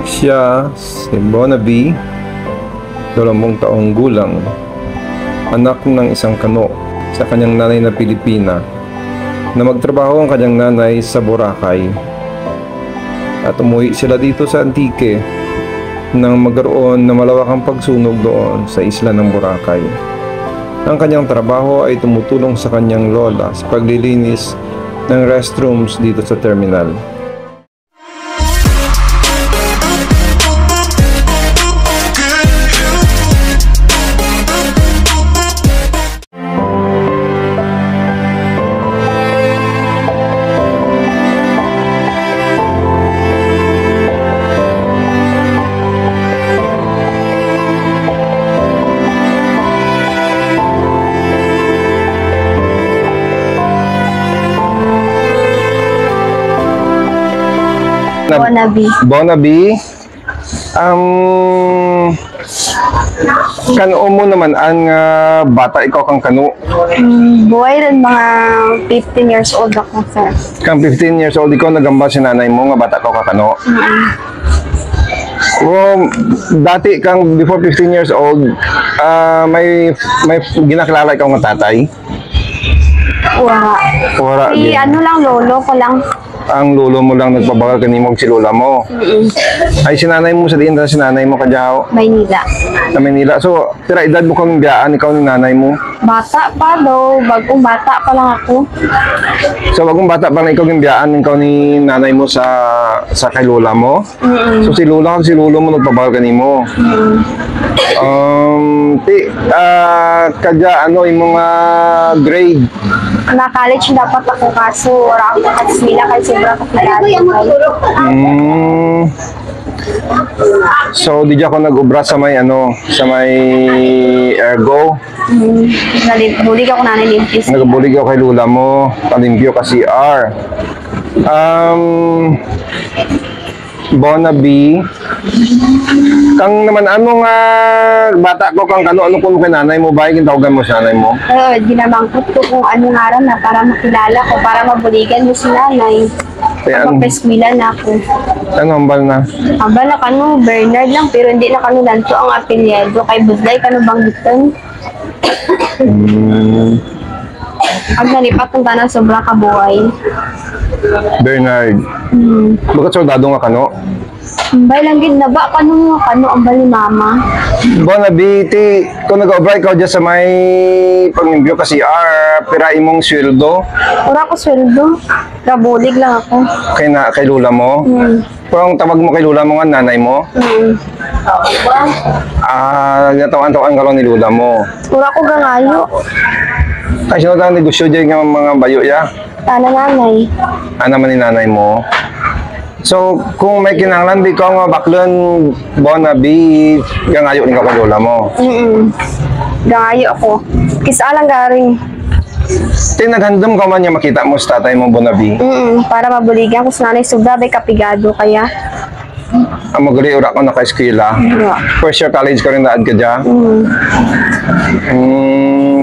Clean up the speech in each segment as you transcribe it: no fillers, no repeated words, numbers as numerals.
Siya si Bonaby, 20 taong gulang, anak ng isang kano sa kanyang nanay na Pilipina, na magtrabaho ang kanyang nanay sa Boracay. At umuwi sila dito sa Antique nang magkaroon ng malawakang pagsunog doon sa isla ng Boracay. Ang kanyang trabaho ay tumutulong sa kanyang lola sa paglilinis ng restrooms dito sa terminal. Bonaby, kano mo naman ang bata ikaw kang kano? Buhay rin mga 15 years old ako, sir. Kang 15 years old ikaw nagamba si nanay mo nga bata ko kakano? Dati kang before 15 years old, may ginakilala ikaw nga tatay? Wala. Ano lang, lolo ko lang. Ang lolo mo lang nagpabagal kanimo si lola mo. Ay sinanay mo sa diin si nanay mo kadyaw. Maynila. Sa Maynila. So, tira edad mo kang biyaan ikaw ni nanay mo. Bata pa daw, bagong bata pa lang ako. So, bagong bata pa lang ikaw yung biyaan ikaw ni nanay mo sa kay lola mo. So, si lola si lolo mo nagpabagal kanimo. Kadya ano yung mga grade? Na college dapat ako kaso wala akong nakasmila kasi sobrang kakilala. So, di ako nag-ubra sa may ergo. Bulig ako nanay limpis. Nagbulig ako kay lula mo, palimpyo ka CR. Bonaby, kang naman anong bata ko kang ano kung kay nanay mo ba tawagan mo sa nanay mo? Ginamangkot ko kung ano nga rin na para makilala ko, para mabuligan mo si nanay. Magpapeskwila na ako. Ano ambal na? Ambal na kano, Bernard lang, pero hindi na kano lanto ang apelyado. Kay Budlay kano banggitan. Ang nalipat ng tanang sobrang kabuhay. Bernard. Bakit soldado nga kano? Bay lang gid na ba kano ang bali mama. Bonaby, kung nag-obra ikaw dyan sa may pangimbyo ka CR, pira imong sweldo? Wala ko sweldo. Kabulig lang ako. Kay lula mo? Kung tawag mo kay lula mo nga nanay mo? Natawan-tawan ka lang ni lula mo. Wala ko gangayo. Ay, sino tayong negosyo dyan ng mga bayo ya? Tana nanay. Naman ni nanay mo? So, kung may kinanglan, di ko nga baklon, Bonaby, gangayo ni ka kay lula mo? Gangayo ako. Kisa lang garing. Naghandom ka man niya makita mo sa tatay mo, Bonaby? Para mabuligan ko sa nanay, sobra bay kapigado kaya. Maguli ura ko naka-eskwela. First year college ka rin naad ka dyan?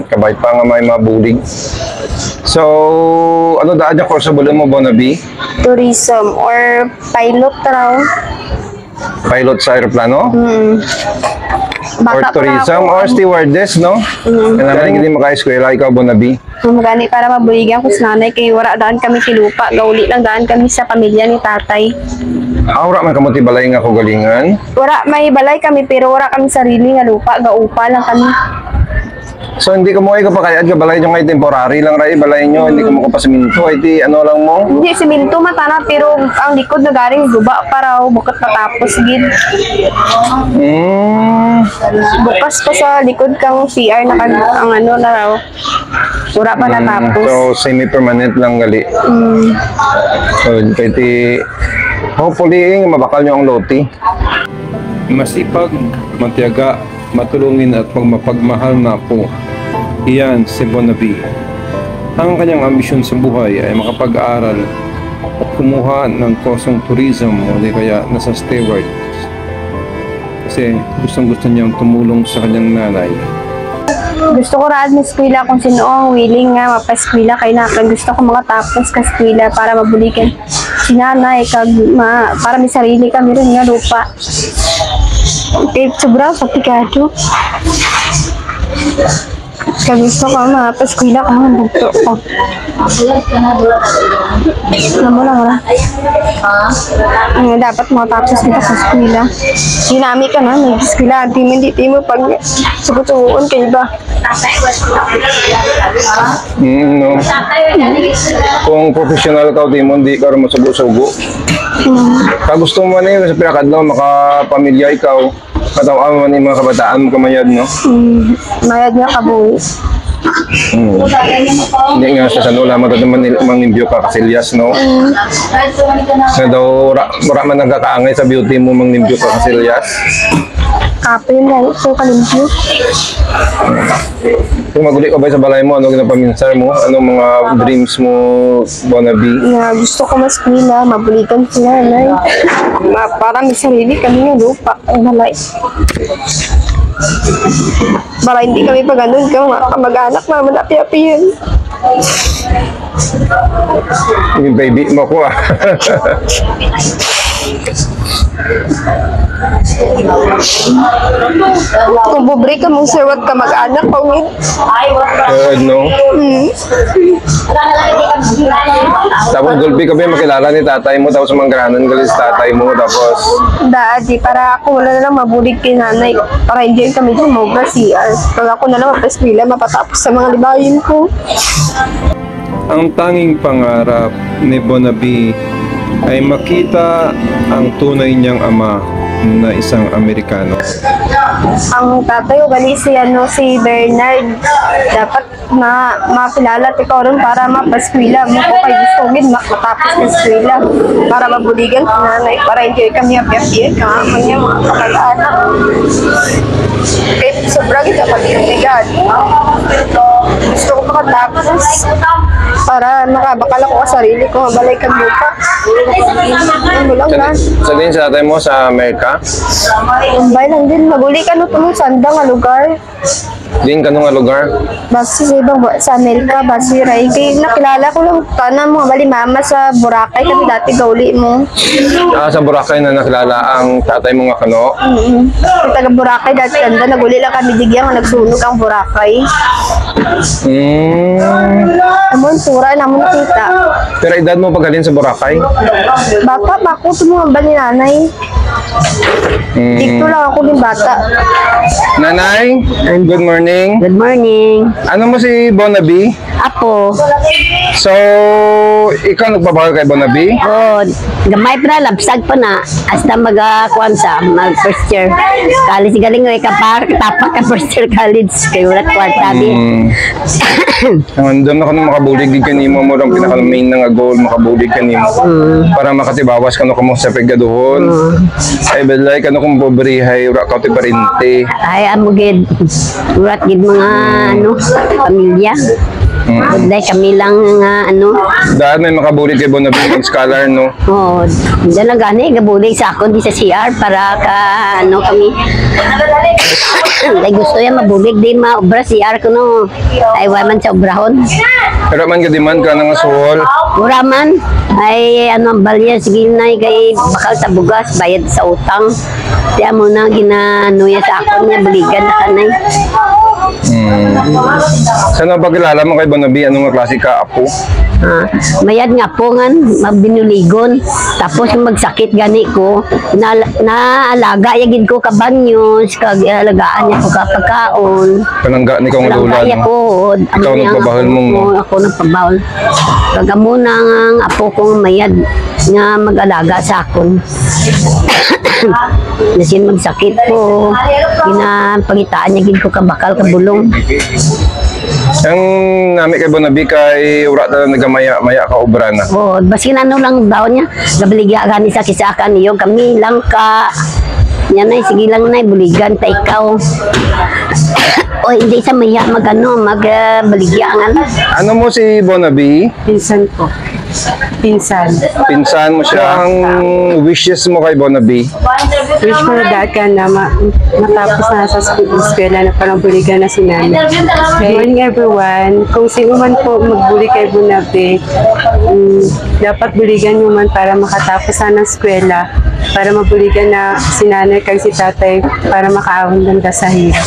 Kabay pa nga may mabulig. So, ano daan niya kurso mo, Bonaby? Tourism or pilot raw. Pilot sa aeroplano? Or tourism or stewardess, no? Kailangan hindi maka-eskwela ikaw, Bonaby? Magani para mabuligan ko sa nanay kay wala daan kami kilupa. Gauli lang daan kami sa pamilya ni tatay. Wala man kamuti balay nga kugalingan? Wala, may balay kami pero wala kami sarili nga lupa. Gaupa lang kami. So hindi ka mo ay kapakayad ka balay nyo ngay temporary lang rai balay nyo, hindi ka mo kapasiminto, ay ano lang mo? Hindi, siminto matana pero ang likod na garing guba para bukat matapos gid. Bukas pa sa likod kang CR na ang ano na raw. Wala pa natapos. So semi-permanent lang gali. So kaya hopefully mabakal nyo ang loti. Masipag, matiyaga, matulungin at magmapagmahal na po. Iyan si Bonaby. Ang kanyang ambisyon sa buhay ay makapag-aral at kumuha ng kursong tourism o di kaya nasa steward. Kasi gustong-gusto niyang tumulong sa kanyang nanay. Gusto ko raad ng eskwela kung sino ang willing nga mapa-eskwela kay na. Gusto ko mga tapos ka eskwela para mabulikan si nanay, para may sarili kami rin nga lupa. Okay, sobrang komplikado. Kaya gusto ko mapaskwila ka ang bugto ko. Alam mo lang wala. Dapat matapos kita sa eskwela. Ginami ka na, may eskwela. Hindi mo pag sugot-sugoon kayo ba? No. Kung professional ka, hindi ka rin masugo-sugo. Pag gusto mo na yun, sa pinakadlaw, makapamilya ikaw. Katawa mo mga kabataan mo kamayad, no? Mayad niya kabuhi. Hindi nga sa sanula, mangimbyo ka kasilyas, no? Nga daw, wala man nagkakaangay sa beauty mo, mangimbyo ka kasilyas. Kapo yun lang, so kalimpyo. Kung maguli ka ba sa balay mo, ano ginapaminsar mo? Anong mga dreams mo, Bonaby? Gusto ko mas nila, mabulikan sila, nanay. Para may sarili kami ng lupa. Ay, malay. Para hindi kami pag ganun ka, mag-anak naman api-api yun. Yung baby mo ko ah. Kung bubri ka mong sirwat ka mag-anak, pangit. No? Tapos gulpi ka ba makilala ni tatay mo, tapos manggaranan ka sa tatay mo, tapos... Daddy, para ako wala na lang mabulig kay nanay. Para hindi kami dyan mobra CR. Pag ako na lang mapaswila, mapatapos sa mga libayin ko. Ang tanging pangarap ni Bonaby ay makita ang tunay niyang ama na isang Amerikano. Ang tatay o gali si Bernard, dapat makilala at ikaw rin para mapaskwila mo ko kay gusto din makatapos ng eskwela para mabuligan si nanay, para hindi kami happy-happy kahapon niya mga kapag-anak. Kahit sobrang kita pag-ibigan. Gusto ko makatapos para makabakal ako sa sarili ko, mabalay kang lupa. Ano lang ba? Sa din sa tatay mo sa Amerika? Umbay lang din, maguli ka no tulong sanda nga lugar. Din ka nga lugar? Basi sa ibang sa Amerika, basi ray. Kaya nakilala ko lang tanan mo, bali mama sa Boracay kami dati gauli mo. Sa Boracay na nakilala ang tatay mo nga kano? Sa taga Boracay dati ganda, naguli lang kami digyan nga nagsunog ang Boracay. Amon, tura na mo nakita. Pero edad mo paghalin sa Boracay? Bata, bako tumumaba ni nanay. Dito lang ako din bata. Nanay, good morning. Good morning. Ano mo si Bonaby? Apo. So, ikaw nagbabakal kay Bonaby? Oh, gamay pa na, labsag pa na. Hasta mag-kuwan sa, mag-first year. College galing nga kapar, tapak ka first year college. Kayo ulat kwarta din. Doon ako nung makabulig din kanimo mo ang pinaka-main na nga goal, makabulig kanimo. Para makatibawas ka no kamo sa paggaduhon. Ay belay ka no kung pobrihay, ura ka ti parente. Ay, amugid. Ulat gid mga, pamilya. Kuday kami lang nga, Dahil may makabulig kay Bonaby ng scholar, no? Oh, dyan na gani, gabulig sa ako di sa CR para kami. Ay gusto yan mabulig di maobra CR ko no. Ay waman sa obrahon. Pero man ka-demand ka ng asuhol. Uraman, ay ang balya, sige na, kay bakal sa bugas, bayad sa utang. Kaya mo na ginanuya sa ako niya, buligan na kanay. Saan ba kilala mo kay Bonaby? Anong klase ka, apo? Mayad nga po nga, binuligon. Tapos yung magsakit gani ko, naalaga yagid ko kabanyos, kag-alagaan niya ko kapagkaon. Panangga ni kong lula, ko, ikaw nagpabahal mong, no? Ako nagpabahal. Kagamuna nga ang apo kong mayad nga mag-alaga sa akon. Nasin magsakit ko, pinapangitaan niya gid ko kabakal kabulong. Ang nami kay Bonaby kay ura ta nagamaya-maya ka obra na. Oh, basin lang daw niya, gabaligya gani sa kisakan niyo kami lang ka. Yan ay sige lang na buligan ta ikaw. O hindi sa maya magbaligya nga. Ano mo si Bonaby? Pinsan ko. Pinsan. Pinsan mo siya. Ang wishes mo kay Bonaby? Wish ko na dati na matapos na sa eskwela na parang buligan na si nanay. Good morning everyone. Kung sino man po magbuli kay Bonaby, dapat buligan mo man para makatapos na ng eskwela, para mabuligan na si nanay kag si tatay para makaawang ganda sa hirap.